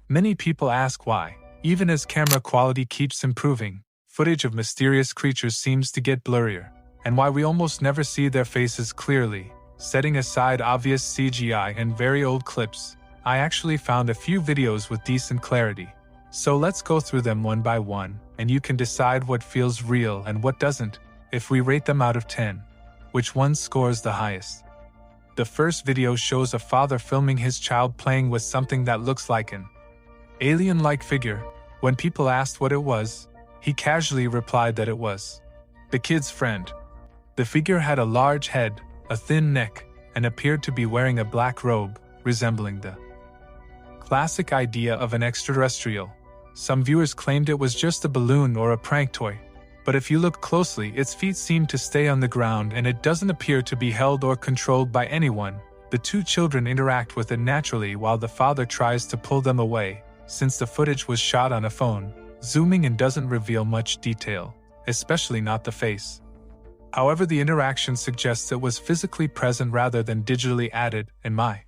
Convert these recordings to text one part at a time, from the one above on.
Many people ask why, even as camera quality keeps improving, footage of mysterious creatures seems to get blurrier, and why we almost never see their faces clearly. Setting aside obvious CGI and very old clips, I actually found a few videos with decent clarity. So let's go through them one by one, and you can decide what feels real and what doesn't. If we rate them out of 10, which one scores the highest? The first video shows a father filming his child playing with something that looks like an alien-like figure. When people asked what it was, he casually replied that it was the kid's friend. The figure had a large head, a thin neck, and appeared to be wearing a black robe, resembling the classic idea of an extraterrestrial. Some viewers claimed it was just a balloon or a prank toy, but if you look closely, its feet seem to stay on the ground and it doesn't appear to be held or controlled by anyone. The two children interact with it naturally while the father tries to pull them away, since the footage was shot on a phone, zooming in doesn't reveal much detail, especially not the face. However, the interaction suggests it was physically present rather than digitally added. In my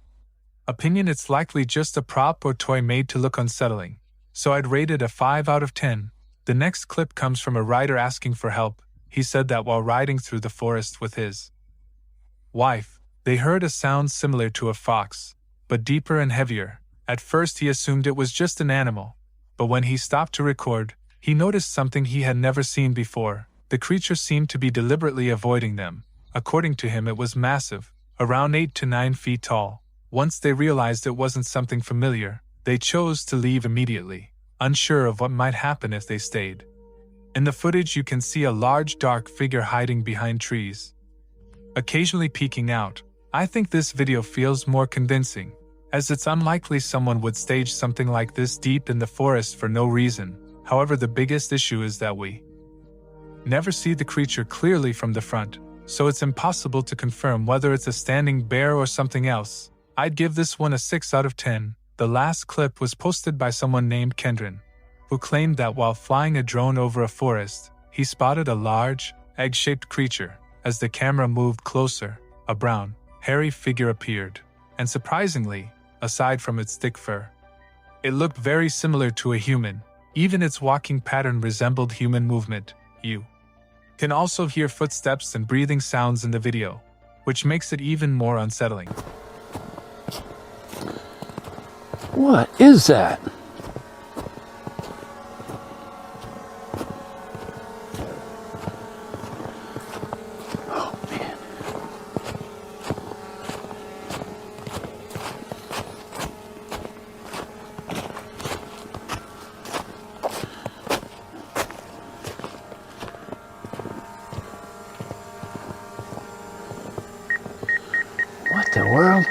opinion, it's likely just a prop or toy made to look unsettling, so I'd rate it a 5 out of 10. The next clip comes from a rider asking for help. He said that while riding through the forest with his wife, they heard a sound similar to a fox, but deeper and heavier. At first he assumed it was just an animal, but when he stopped to record, he noticed something he had never seen before. The creature seemed to be deliberately avoiding them. According to him, it was massive, around 8 to 9 feet tall. Once they realized it wasn't something familiar, they chose to leave immediately, unsure of what might happen if they stayed. In the footage you can see a large dark figure hiding behind trees, occasionally peeking out. I think this video feels more convincing, as it's unlikely someone would stage something like this deep in the forest for no reason. However, the biggest issue is that we never see the creature clearly from the front, so it's impossible to confirm whether it's a standing bear or something else. I'd give this one a 6 out of 10. The last clip was posted by someone named Kendron, who claimed that while flying a drone over a forest, he spotted a large, egg-shaped creature. As the camera moved closer, a brown, hairy figure appeared, and surprisingly, aside from its thick fur, it looked very similar to a human. Even its walking pattern resembled human movement. You can also hear footsteps and breathing sounds in the video, which makes it even more unsettling. What is that? Oh, man. What the world?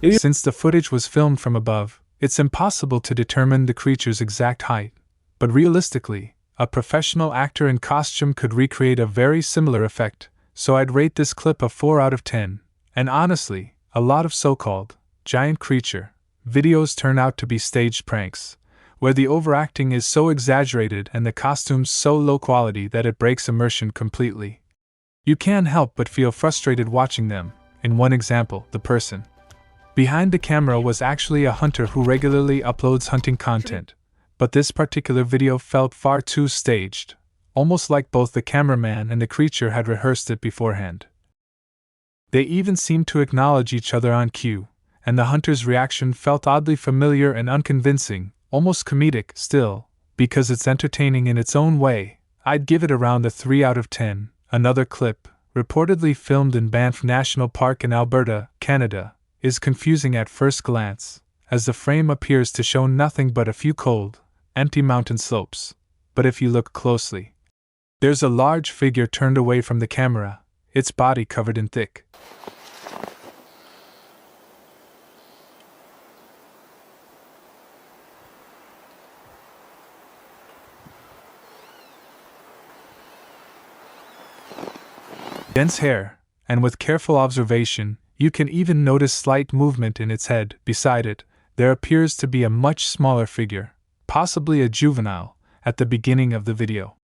Since the footage was filmed from above, it's impossible to determine the creature's exact height. But realistically, a professional actor in costume could recreate a very similar effect, so I'd rate this clip a 4 out of 10. And honestly, a lot of so-called giant creature videos turn out to be staged pranks, where the overacting is so exaggerated and the costumes so low quality that it breaks immersion completely. You can't help but feel frustrated watching them. In one example, the person behind the camera was actually a hunter who regularly uploads hunting content, but this particular video felt far too staged, almost like both the cameraman and the creature had rehearsed it beforehand. They even seemed to acknowledge each other on cue, and the hunter's reaction felt oddly familiar and unconvincing, almost comedic. Still, because it's entertaining in its own way, I'd give it around a 3 out of 10. Another clip, reportedly filmed in Banff National Park in Alberta, Canada, is confusing at first glance, as the frame appears to show nothing but a few cold, empty mountain slopes. But if you look closely, there's a large figure turned away from the camera, its body covered in thick dense hair, and with careful observation, you can even notice slight movement in its head. Beside it, there appears to be a much smaller figure, possibly a juvenile, at the beginning of the video.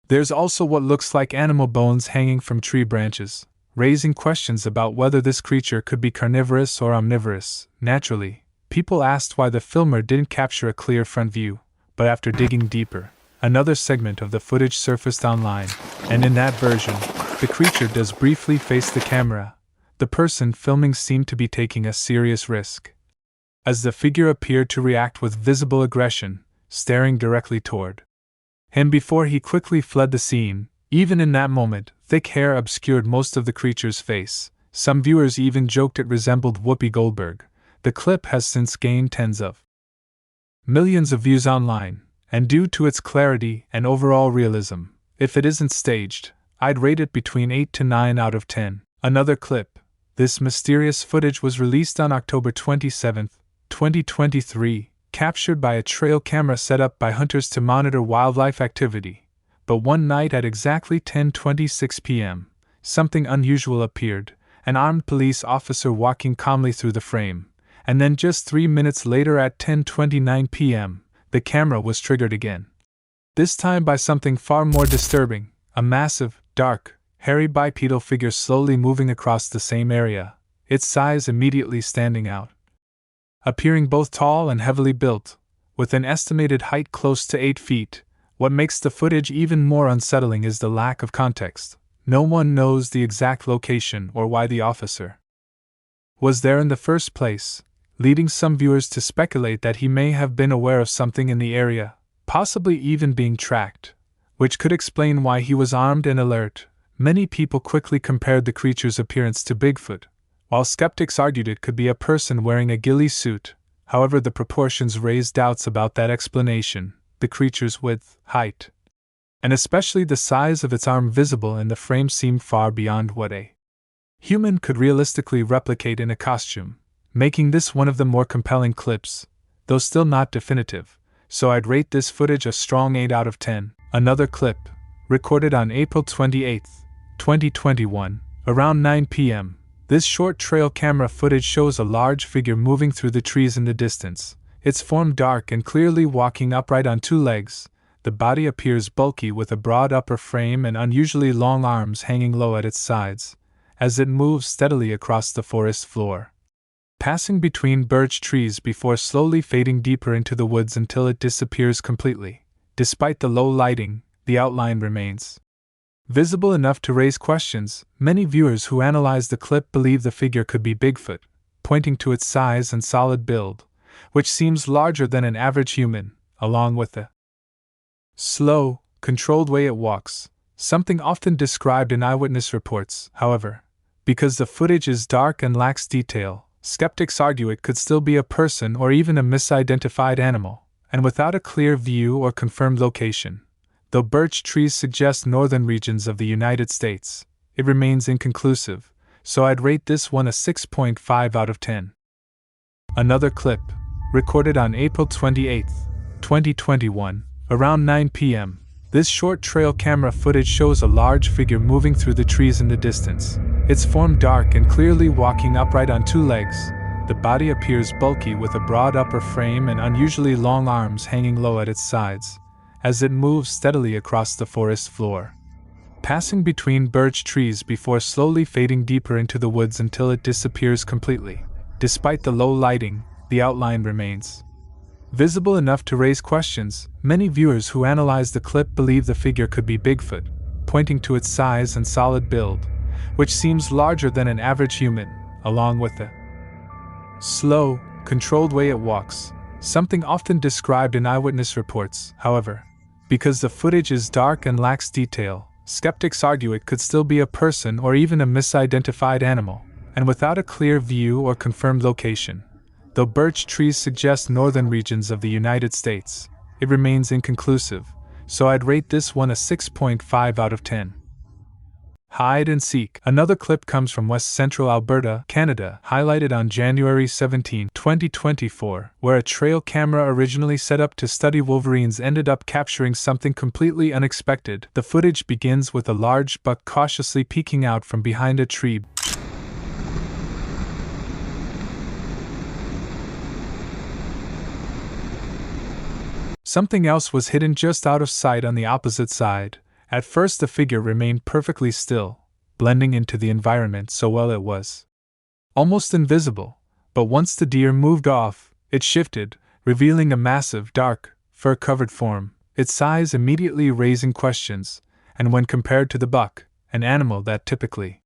There's also what looks like animal bones hanging from tree branches, raising questions about whether this creature could be carnivorous or omnivorous. Naturally, people asked why the filmer didn't capture a clear front view, but after digging deeper, another segment of the footage surfaced online, and in that version, the creature does briefly face the camera. The person filming seemed to be taking a serious risk, as the figure appeared to react with visible aggression, staring directly toward him before he quickly fled the scene. Even in that moment, thick hair obscured most of the creature's face. Some viewers even joked it resembled Whoopi Goldberg. The clip has since gained tens of millions of views online, and due to its clarity and overall realism, if it isn't staged, I'd rate it between 8 to 9 out of 10. Another clip. This mysterious footage was released on October 27, 2023, captured by a trail camera set up by hunters to monitor wildlife activity. But one night at exactly 10:26 p.m., something unusual appeared, an armed police officer walking calmly through the frame, and then just 3 minutes later at 10:29 p.m., the camera was triggered again. This time by something far more disturbing, a massive, dark, hairy bipedal figure slowly moving across the same area, its size immediately standing out. Appearing both tall and heavily built, with an estimated height close to 8 feet, what makes the footage even more unsettling is the lack of context. No one knows the exact location or why the officer was there in the first place, leading some viewers to speculate that he may have been aware of something in the area, possibly even being tracked, which could explain why he was armed and alert. Many people quickly compared the creature's appearance to Bigfoot, while skeptics argued it could be a person wearing a ghillie suit. However, the proportions raised doubts about that explanation. The creature's width, height, and especially the size of its arm visible in the frame seemed far beyond what a human could realistically replicate in a costume, making this one of the more compelling clips, though still not definitive, so I'd rate this footage a strong 8 out of 10. Another clip, recorded on April 28, 2021, around 9 p.m., this short trail camera footage shows a large figure moving through the trees in the distance. Its form dark and clearly walking upright on 2 legs. The body appears bulky with a broad upper frame and unusually long arms hanging low at its sides, as it moves steadily across the forest floor, passing between birch trees before slowly fading deeper into the woods until it disappears completely. Despite the low lighting, the outline remains visible enough to raise questions. Many viewers who analyzed the clip believe the figure could be Bigfoot, pointing to its size and solid build, which seems larger than an average human, along with the slow, controlled way it walks, something often described in eyewitness reports. However, because the footage is dark and lacks detail, skeptics argue it could still be a person or even a misidentified animal, and without a clear view or confirmed location. Though birch trees suggest northern regions of the United States, it remains inconclusive, so I'd rate this one a 6.5 out of 10. Another clip, recorded on April 28, 2021, around 9 p.m., this short trail camera footage shows a large figure moving through the trees in the distance, its form dark and clearly walking upright on 2 legs. The body appears bulky with a broad upper frame and unusually long arms hanging low at its sides, as it moves steadily across the forest floor, passing between birch trees before slowly fading deeper into the woods until it disappears completely. Despite the low lighting, the outline remains visible enough to raise questions. Many viewers who analyzed the clip believe the figure could be Bigfoot, pointing to its size and solid build, which seems larger than an average human, along with the slow, controlled way it walks, something often described in eyewitness reports. However, because the footage is dark and lacks detail, skeptics argue it could still be a person or even a misidentified animal, and without a clear view or confirmed location. Though birch trees suggest northern regions of the United States, it remains inconclusive, so I'd rate this one a 6.5 out of 10. Hide and seek. Another clip comes from West Central Alberta, Canada, highlighted on January 17, 2024, where a trail camera originally set up to study wolverines ended up capturing something completely unexpected. The footage begins with a large buck cautiously peeking out from behind a tree. Something else was hidden just out of sight on the opposite side. At first the figure remained perfectly still, blending into the environment so well it was almost invisible, but once the deer moved off, it shifted, revealing a massive, dark, fur-covered form, its size immediately raising questions, and when compared to the buck, an animal that typically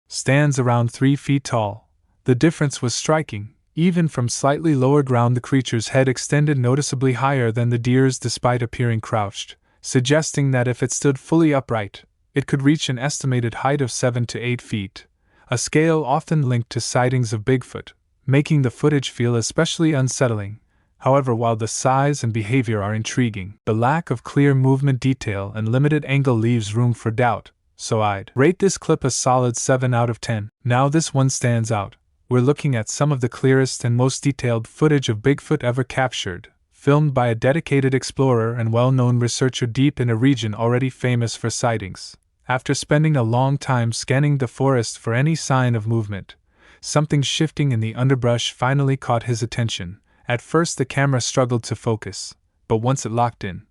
stands around 3 feet tall, the difference was striking. Even from slightly lower ground, the creature's head extended noticeably higher than the deer's despite appearing crouched, suggesting that if it stood fully upright, it could reach an estimated height of 7 to 8 feet, a scale often linked to sightings of Bigfoot, making the footage feel especially unsettling. However, while the size and behavior are intriguing, the lack of clear movement detail and limited angle leaves room for doubt, so I'd rate this clip a solid 7 out of 10. Now this one stands out. We're looking at some of the clearest and most detailed footage of Bigfoot ever captured, filmed by a dedicated explorer and well-known researcher deep in a region already famous for sightings. After spending a long time scanning the forest for any sign of movement, something shifting in the underbrush finally caught his attention. At first the camera struggled to focus, but once it locked in,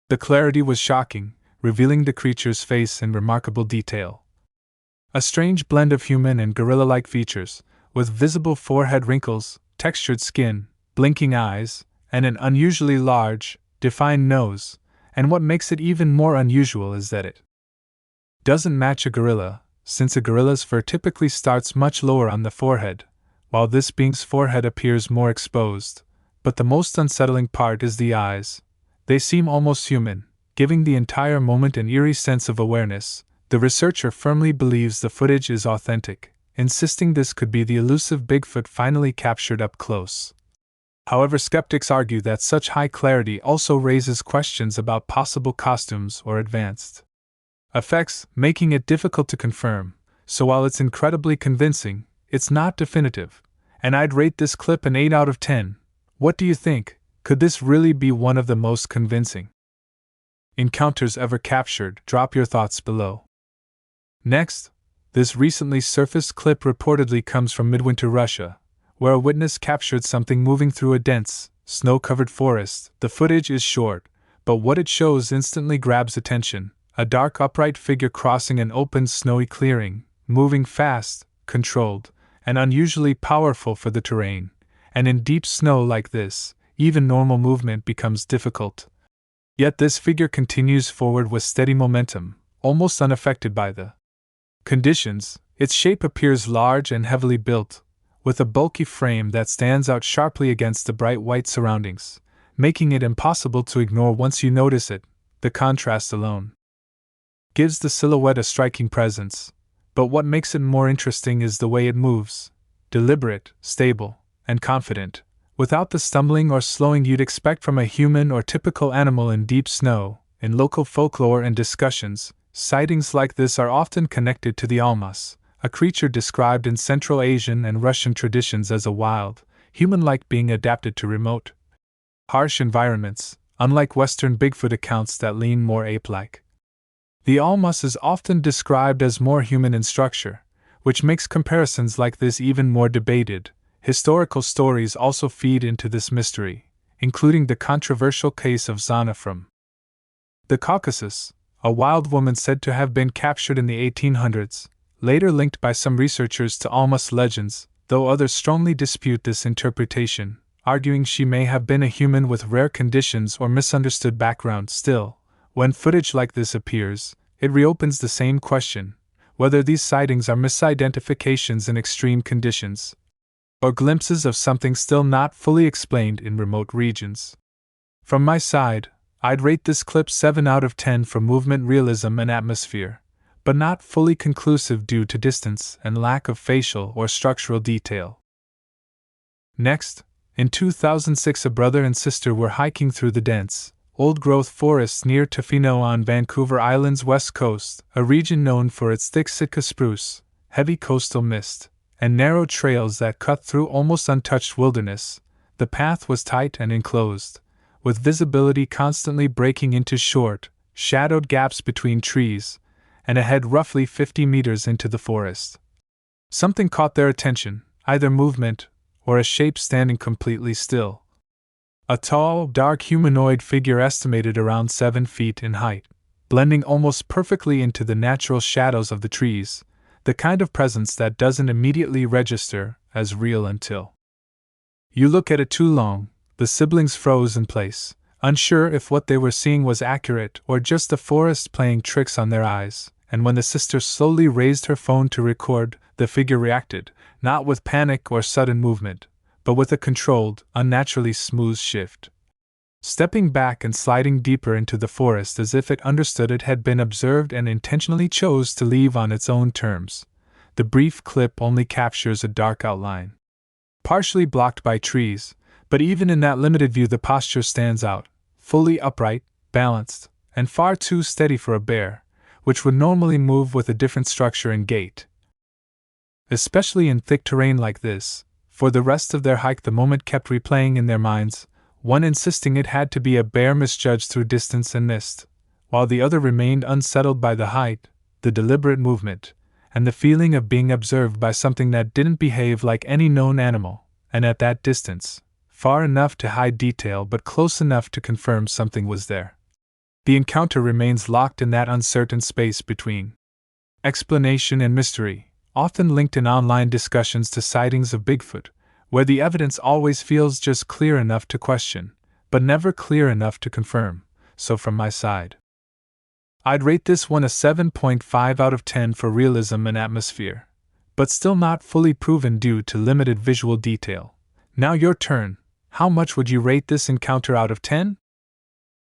the clarity was shocking, revealing the creature's face in remarkable detail. A strange blend of human and gorilla-like features, with visible forehead wrinkles, textured skin, blinking eyes, and an unusually large, defined nose, and what makes it even more unusual is that it doesn't match a gorilla, since a gorilla's fur typically starts much lower on the forehead, while this being's forehead appears more exposed. But the most unsettling part is the eyes. They seem almost human, giving the entire moment an eerie sense of awareness. The researcher firmly believes the footage is authentic, insisting this could be the elusive Bigfoot finally captured up close. However, skeptics argue that such high clarity also raises questions about possible costumes or advanced effects, making it difficult to confirm. So while it's incredibly convincing, it's not definitive, and I'd rate this clip an 8 out of 10. What do you think? Could this really be one of the most convincing encounters ever captured? Drop your thoughts below. Next, this recently surfaced clip reportedly comes from midwinter Russia, where a witness captured something moving through a dense, snow-covered forest. The footage is short, but what it shows instantly grabs attention. A dark upright figure crossing an open snowy clearing, moving fast, controlled, and unusually powerful for the terrain. And in deep snow like this, even normal movement becomes difficult. Yet this figure continues forward with steady momentum, almost unaffected by the conditions. Its shape appears large and heavily built, with a bulky frame that stands out sharply against the bright white surroundings, making it impossible to ignore once you notice it. The contrast alone gives the silhouette a striking presence, but what makes it more interesting is the way it moves, deliberate, stable, and confident, without the stumbling or slowing you'd expect from a human or typical animal in deep snow. In local folklore and discussions, sightings like this are often connected to the almas, a creature described in Central Asian and Russian traditions as a wild, human-like being adapted to remote, harsh environments, unlike Western Bigfoot accounts that lean more ape-like. The almas is often described as more human in structure, which makes comparisons like this even more debated. Historical stories also feed into this mystery, including the controversial case of Zana from the Caucasus, a wild woman said to have been captured in the 1800s, later linked by some researchers to almas legends, though others strongly dispute this interpretation, arguing she may have been a human with rare conditions or misunderstood background. Still, when footage like this appears, it reopens the same question: whether these sightings are misidentifications in extreme conditions, or glimpses of something still not fully explained in remote regions. From my side, I'd rate this clip 7 out of 10 for movement, realism, and atmosphere, but not fully conclusive due to distance and lack of facial or structural detail. Next, in 2006, a brother and sister were hiking through the dense, old-growth forests near Tofino on Vancouver Island's west coast, a region known for its thick Sitka spruce, heavy coastal mist, and narrow trails that cut through almost untouched wilderness. The path was tight and enclosed, with visibility constantly breaking into short, shadowed gaps between trees, and a head roughly 50 meters into the forest. Something caught their attention, either movement or a shape standing completely still. A tall, dark humanoid figure estimated around 7 feet in height, blending almost perfectly into the natural shadows of the trees, the kind of presence that doesn't immediately register as real until you look at it too long. The siblings froze in place, unsure if what they were seeing was accurate or just the forest playing tricks on their eyes, and when the sister slowly raised her phone to record, the figure reacted, not with panic or sudden movement, but with a controlled, unnaturally smooth shift. Stepping back and sliding deeper into the forest as if it understood it had been observed and intentionally chose to leave on its own terms. The brief clip only captures a dark outline, partially blocked by trees, but even in that limited view the posture stands out, fully upright, balanced, and far too steady for a bear, which would normally move with a different structure and gait. Especially in thick terrain like this, for the rest of their hike the moment kept replaying in their minds, one insisting it had to be a bear misjudged through distance and mist, while the other remained unsettled by the height, the deliberate movement, and the feeling of being observed by something that didn't behave like any known animal, and at that distance, far enough to hide detail but close enough to confirm something was there. The encounter remains locked in that uncertain space between explanation and mystery, often linked in online discussions to sightings of Bigfoot, where the evidence always feels just clear enough to question, but never clear enough to confirm. So from my side, I'd rate this one a 7.5 out of 10 for realism and atmosphere, but still not fully proven due to limited visual detail. Now your turn. How much would you rate this encounter out of 10?